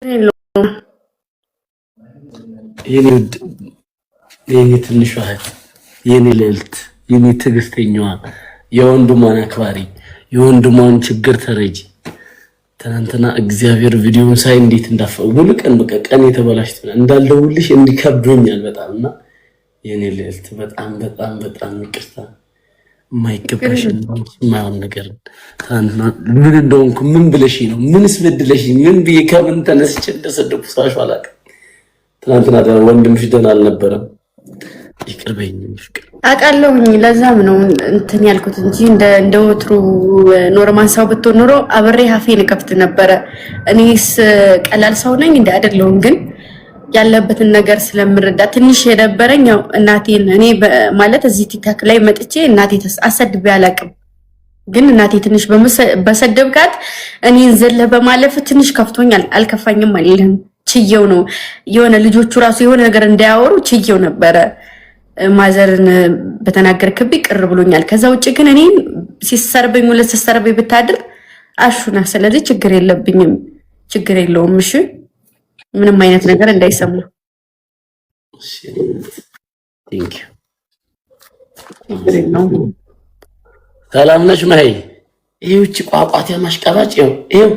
የኔ ውድ የኔ ትንሿ እህት የኔ ልዕልት የኔ ትዕግስተኛዋ የወንድሟን አክባሪ የወንድሟን ችግር ተረጂ ትናንትና እግዚአብሔር ቪዲዮውን ሳይ እንዴት እንዳፈው ሙሉ ቀን በቃ ቀን የተበላሽቶ እንዳልደውልሽ እንዲከብዶኛል በጣምና የኔ ልዕልት በጣም በጣም በጣም ይቅርታ ማይከብርሽ ማውን ነገር ትናንትና ምን እንደሆንኩ ምን ብለሽ ነው ምንስ በድለሽ ምን ብዬ ከምን ተነስቼ እንደሰደብኩ ሳሽ አላውቅም። ትናንትና ወንድምሽ ደህና አልነበረም። ይቅርበኝ ፍቅር አቃለሁኝ። ለዛም ነው እንትን ያልኩት እንጂ እንደ ወትሩ ኖርማል ሰው ብትሆን ኖሮ አብሬ ሀፌን ከፍት ነበረ። እኔስ ቀላል ሰው ነኝ እንደ አይደለሁም፣ ግን ያለበትን ነገር ስለምረዳ ትንሽ የነበረኝ ያው እናቴን እኔ ማለት እዚህ ቲክታክ ላይ መጥቼ እናቴ አሰድቤ አላውቅም፣ ግን እናቴ ትንሽ በሰደብካት እኔን ዘለ በማለፍ ትንሽ ከፍቶኛል። አልከፋኝም አይደለም ችየው ነው የሆነ ልጆቹ ራሱ የሆነ ነገር እንዳያወሩ ችየው ነበረ። ማዘርን በተናገርክብኝ ቅር ብሎኛል። ከዛ ውጭ ግን እኔ ሲሰርበኝ ወለ ሲሰርበኝ ብታድር አሹና ስለዚህ ችግር የለብኝም፣ ችግር የለውም። እሺ ምንም አይነት ነገር እንዳይሰማ። ቴንክ ዩ ሰላም ነሽ ማይ? ይህቺ ቋቋት ማሽቀባጭ ይኸው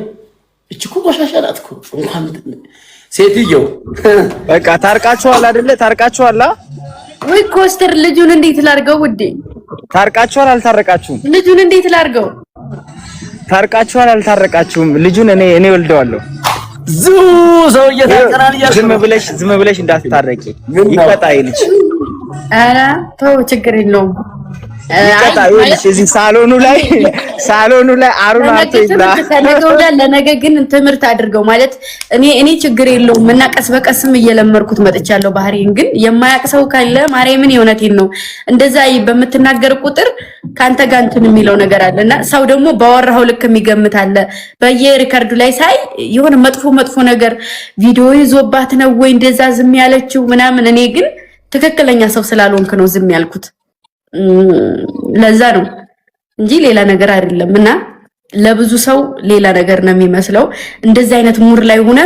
እቺ ቆሻሻ ናት እኮ እንኳን ሴትየው በቃ ታርቃችኋል አይደለ? ታርቃችኋል። ወይ ኮስተር ልጁን እንዴት ላርገው ውዴ? ታርቃችኋል አልታረቃችሁም? ልጁን እንዴት ላርገው? ታርቃችኋል አልታረቃችሁም? ልጁን እኔ ወልደዋለሁ። ሰው እየታቀራል ዝም ብለሽ እንዳትታረቂ ይቀጣ ይልሽ። ኧረ ተው ችግር የለውም። ይቀጣ ይልሽ እዚህ ሳሎኑ ላይ አሩን አቶ ይብላ ተነገውዳ ለነገ ግን ትምህርት አድርገው ማለት እኔ ችግር የለውም እና ቀስ በቀስም እየለመርኩት መጥቻለሁ። ባህሪን ግን የማያቅ ሰው ካለ ማርያምን የእውነቴን ነው እንደዛ በምትናገር ቁጥር ካንተ ጋር እንትን የሚለው ነገር አለና ሰው ደግሞ ባወራው ልክ የሚገምት አለ። በየሪከርዱ ላይ ሳይ የሆነ መጥፎ ነገር ቪዲዮ ይዞባት ነው ወይ እንደዛ ዝም ያለችው ምናምን። እኔ ግን ትክክለኛ ሰው ስላልሆንክ ነው ዝም ያልኩት። ለዛ ነው እንጂ ሌላ ነገር አይደለም። እና ለብዙ ሰው ሌላ ነገር ነው የሚመስለው። እንደዚህ አይነት ሙር ላይ ሆነ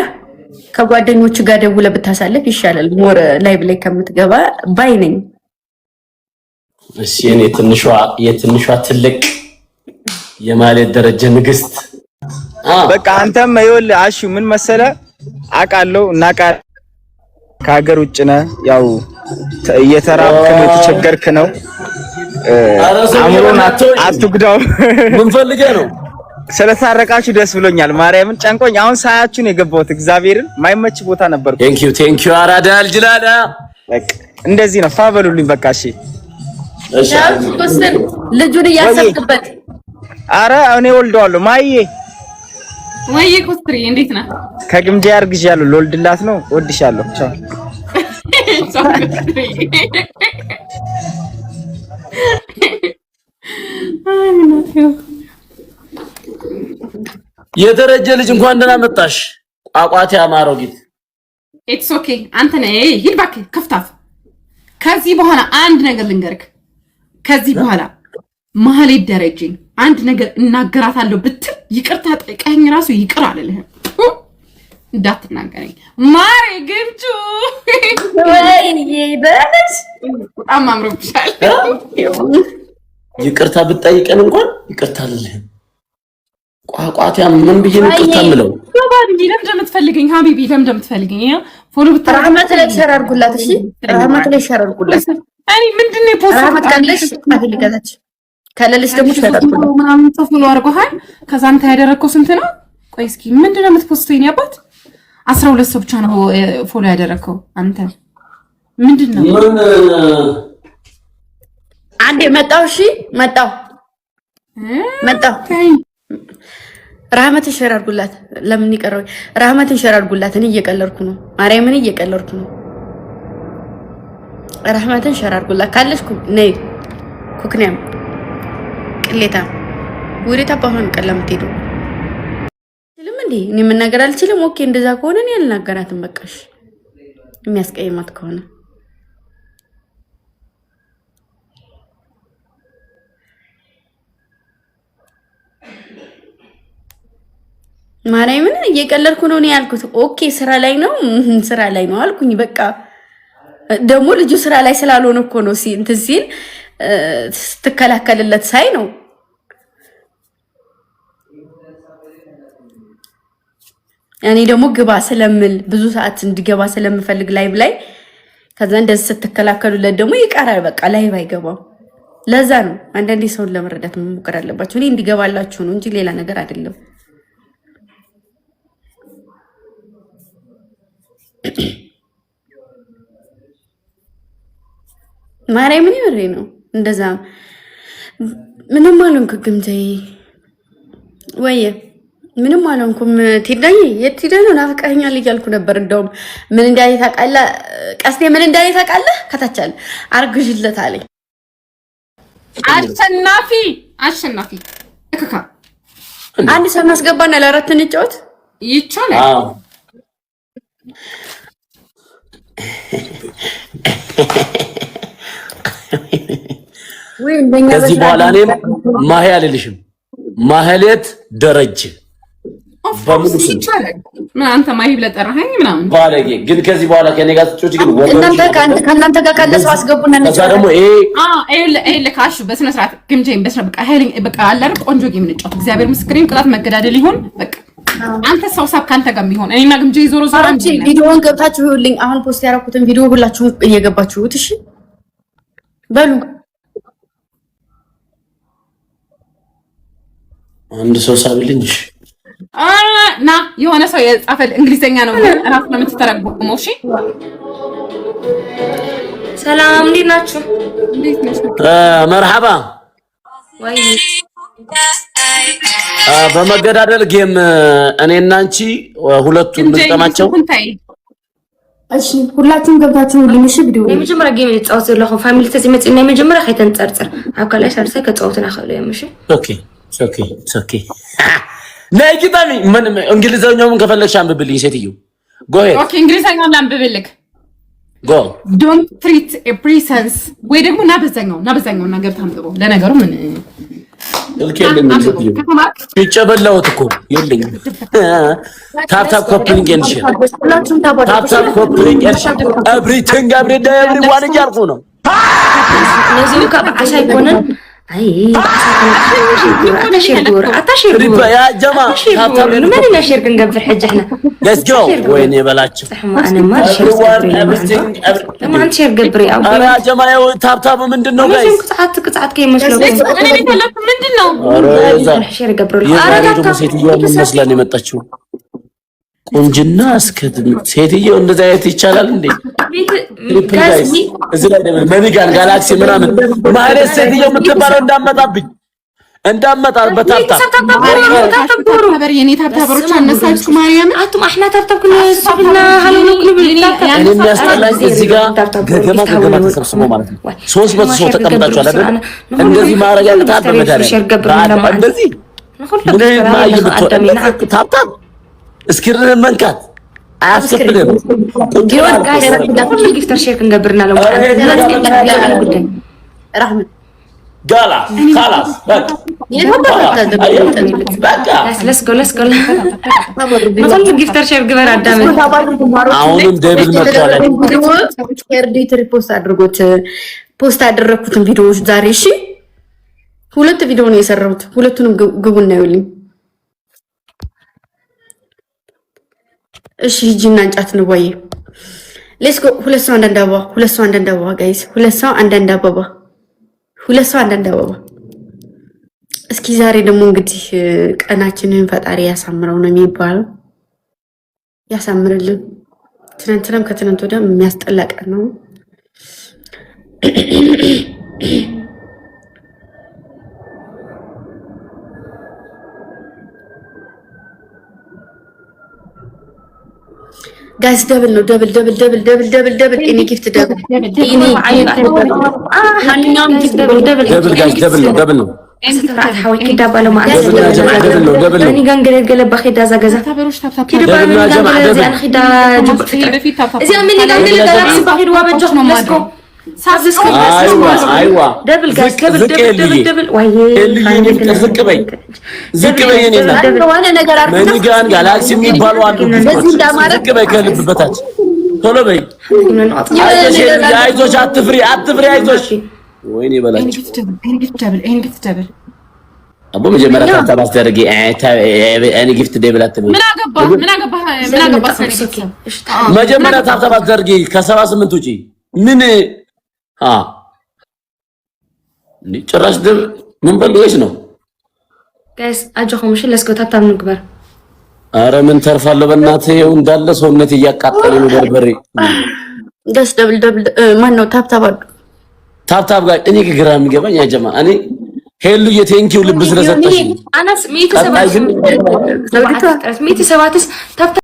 ከጓደኞች ጋር ደውለህ ብታሳልፍ ይሻላል ሞር ላይቭ ላይ ከምትገባ ባይ ነኝ። እሺ እኔ የትንሿ ትልቅ የማለት ደረጃ ንግስት በቃ አንተም ይኸውልህ አሹ ምን መሰለ አውቃለሁ እና ከሀገር ውጭ ነህ ያው እየተራብክ ነው የተቸገርክ ነው። አምሮን አትጉዳው። ምን ፈልገህ ነው? ስለታረቃችሁ ደስ ብሎኛል። ማርያምን ጨንቆኝ አሁን ሳያችሁን የገባሁት እግዚአብሔርን ማይመች ቦታ ነበርኩ። ቴንክ ዩ አራዳ አልጅላዳ በቃ እንደዚህ ነው ፋበሉልኝ። በቃ እሺ ልጁን እያሰብክበት። አረ እኔ ወልደዋለሁ። ማዬ ወይ ኮስትሪ እንዴት ነህ? ከግምጃ ያርግዣለሁ። ልወልድላት ነው። ወድሻለሁ። ቻው የደረጀ ልጅ እንኳን ደህና መጣሽ። ቋቋቴ አማረው ጊት ኢትስ ኦኬ። አንተ ነህ ሂድ እባክህ ከፍታፍ። ከዚህ በኋላ አንድ ነገር ልንገርክ። ከዚህ በኋላ ማህሌት ደረጀኝ አንድ ነገር እናገራታለሁ ብትል ይቅርታ ጠይቀኝ ራሱ ይቅር አልልህም። እንዳትናገረኝ ማሬ ግብቹ ወይዬ በለሽ በጣም አምሮብሻል። ይቅርታ ብትጠይቀን እንኳን ይቅርታ አልልህም። ቋቋቲያ ምን ብዬ ነው ይቅርታ የምለው? ባቢ ለምን እንደምትፈልገኝ ሀቢቢ ለምን እንደምትፈልገኝ ፎሎ ረህመት ላይ ሸር አድርጉላት። እሺ ረህመት ላይ ሸር አድርጉላት። እኔ ምንድነው ፖስት ረህመት ካለሽ አትልቀታች ከለልሽ ደግሞ ሸር አድርጉላት ምናምን ፎሎ አድርጎሃል። ከዛ አንተ ያደረግከው ስንት ነው? ቆይ እስኪ ምንድነው የምትፖስተው? የኔ አባት 12 ሰው ብቻ ነው ፎሎ ያደረግከው አንተ ምንድነው? አንዴ መጣው። እሺ መጣው ረህመትን ሸር አድርጉላት። ለምን ይቀረው? ረህመትን ሸር አድርጉላት። እኔ እየቀለድኩ ነው። ማርያምን እየቀለድኩ ነው። ረህመትን ሸር አድርጉላት ካለሽ ነይ ኩክኒያም ቅሌታ ወዴታ ባሆን ቀለም ትሄዱ ልም እንዴ እኔ መናገር አልችልም። ኦኬ እንደዛ ከሆነ እኔ አልናገራትም። በቃሽ የሚያስቀይማት ከሆነ ማርያምን እየቀለድኩ ነው እኔ ያልኩት። ኦኬ ስራ ላይ ነው አልኩኝ። በቃ ደግሞ ልጁ ስራ ላይ ስላልሆነ እኮ ነው እንትን ሲል ስትከላከልለት ሳይ ነው። እኔ ደግሞ ግባ ስለምል ብዙ ሰዓት እንዲገባ ስለምፈልግ ላይቭ ላይ ከዛ እንደዚህ ስትከላከሉለት ደግሞ ይቀራል። በቃ ላይቭ አይገባም። ለዛ ነው አንዳንዴ ሰውን ለመረዳት መሞከር አለባችሁ። እኔ እንዲገባላችሁ ነው እንጂ ሌላ ነገር አይደለም። ማርያምን ይወሬ ነው እንደዛ ምንም አልሆንኩም። ተይ ወየ ምንም አልሆንኩም። ትዳይ የት ሄደህ ነው? ናፍቀኸኛል እያልኩ ነበር። እንደውም ምን እንዳለ ታውቃለህ? ቀስቴ ምን እንዳለ ታውቃለህ? ከታቻለ አርግዥለት አለኝ። አሸናፊ ከካ አንድ ሰው ማስገባና ለአራት እንጫወት ይቻላል። አዎ ከዚህ በኋላ እኔም ማሄ አልልሽም። ማህሌት ደረጀ በሙሉ ስም ምን አንተ ማሂ ብለህ ጠራኸኝ ምናምን ባለጌ። ግን ከዚህ በኋላ ከኔ ጋር ትጮች ግን ከእናንተ ጋር ካለ ሰው አስገቡና ከዛ ደግሞ ይሄ ለካሹ በስነ ስርዓት ግምጄን በስነ በቃ ኃይለኝ በቃ አላር ቆንጆ ጌም እንጫወት። እግዚአብሔር ምስክሬን ቅጣት መገዳደል ይሁን በቃ አንተ ሰው ሳብ ካንተ ጋር የሚሆን እኔና ግምጄ ዞሮ አንቺ ቪዲዮውን ገብታችሁ ይሁንልኝ። አሁን ፖስት ያደረኩትን ቪዲዮ ሁላችሁም እየገባችሁት እሺ በሉ። አንድ ሰው ሳብልኝ ና የሆነ ሰው የጻፈል እንግሊዘኛ ነው እራሱ ነው የምትተረጉመው። እሺ ሰላም እንዴት ናችሁ? መርሐባ ወይ በመገዳደል ጌም እኔና አንቺ ሁለቱን እንጠማቸው። እሺ ሁላችሁም ገብታችሁ ልምሽ ቪዲዮ የመጀመሪያ ጌም ልጻወት ዘለኹ ፋሚሊ ተዚመጽና የመጀመሪያ ከይተንጸርጽር ኣብ ካልኣይ ሳልሳይ ከጻወትና ኸሉ የምሽ ኦኬ ነይ ግጠሚ። ምን እንግሊዘኛውን ከፈለግሽ አንብብልኝ ሴትዮ። ጎ ሄድ ኦኬ እንግሊዘኛውን አንብብልክ ጎ ዶንት ትሪት ኤ ፕሪሰንስ ወይ ደግሞ ናበዛኛው ነገር ታንብበው። ለነገሩ ምን ልከልኝ ሴትዮ ይጨበላውት እኮ የለኝ። ታፕታፕ ኮፕሊንግ እንሽ ታፕታፕ ኮፕሊንግ እንሽ ኤቭሪቲንግ ኤቭሪዋን እያልኩ ነው። ለዚህ ከዓሳ ይኮነን አይ አታሽርጉር ያ ጀማ ታፕታፕ ምን እናሽርግ እንገብር ሕጅ احنا ሌትስ ጎ ወይኔ በላችሁ انا ما ሽርግ ገብሪ አው ያ ጀማ ያው ታፕታፕ ምንድነው ጋይስ? ቅጣት ከይመስለው ምንድነው? ሽርግ ገብሪ አረጋታ ሴትዮ ምን መስለን የመጣችው ቁንጅና እስከ ሴትዮ እንደዛ አይነት ይቻላል እንዴ? ጋይስ እዚህ ላይ ደግሞ መኒጋን ጋላክሲ ምናምን ማለት ሴትዮ የምትባለው እንዳመጣ በታፕታፕ ነበር የኔ ታፕታፕሮች አነሳችሁ ማርያም አቱም احنا ታፕታፕ ኩነስብና ሀሉን እኔ የሚያስጠላኝ እዚህ ጋር ገገማ ተሰብስቦ ማለት ነው 300 ሰው ተቀምጣችኋል አይደል? እንደዚህ ማድረግ ያቅታል በመዳሪያ እንደዚህ ምን ማይብት ታፕታፕ እስኪርን መንካት አያስከፍልም። ጊዮን ጋር ሁሉ ጊፍተር ሼር እንገብርና ነው ረህመት ጋላ خلاص በቃ let's go ማለት ጊፍተር ሼር ግበር አዳመ አሁንም ደብል መጥቷል። ሼር ሪፖስት አድርጎት ፖስት ያደረኩትን ቪዲዮዎች ዛሬ እሺ 2 ቪዲዮ ነው የሰራሁት። ሁለቱንም ግቡና ይውልኝ እሺ ሂጂና አንጫት ነው ወይ ሌትስ ጎ። ሁለት ሰው አንዳንድ አበባ ጋይስ፣ ሁለት ሰው አንዳንድ አበባ። እስኪ ዛሬ ደግሞ እንግዲህ ቀናችንን ፈጣሪ ያሳምረው ነው የሚባለው። ያሳምርልን። ትናንትናም ከትናንት ወዲያ የሚያስጠላ ቀን ነው። ጋይስ ደብል ነው ደብል እኔ ጊፍት ደብል እኔ ማንኛውም ጊፍት ደብል ጋይስ ደብል ነው استفرعت حاول كده بقى لو ما دبل انا جنجل جلب باخدها زجاجه كده بقى من جنجل زي انا خدها جب اذا من جنجل جلب باخد وابجح ليتس جو አይዋ ደብል ጋስ ደብል ዋዬ ዝቅ በይ ዋና ነገር አርኩ መንጋን ጋላክሲ የሚባሉ አሉ ዝቅ በይ ከልብ በታች ቶሎ በይ አይዞሽ አትፍሪ አይዞሽ ወይኔ በላችሁ ደብል አቦ መጀመሪያ ታታባስ ደረገ እኔ ጊፍት ደብል አትበይ ምን አገባ መጀመሪያ ታታባስ ደረገ ከ78 ውጪ ምን ጭራሽ ምን በልወሽ ነው ጋይስ አጆኹም እሺ ለስኮ ታታም ንግበር አረ ምን ተርፋለሁ በእናትህ ይኸው እንዳለ ሰውነት እያቃጠለ ነው በርበሬ ጋስ ደብል ማን ነው ታብታብ ጋር እኔ ግራ የሚገባኝ ያ ጀማ እኔ ሄሉ የቴንኪው ልብ ስለሰጠሽ አናስ 107 ታብታ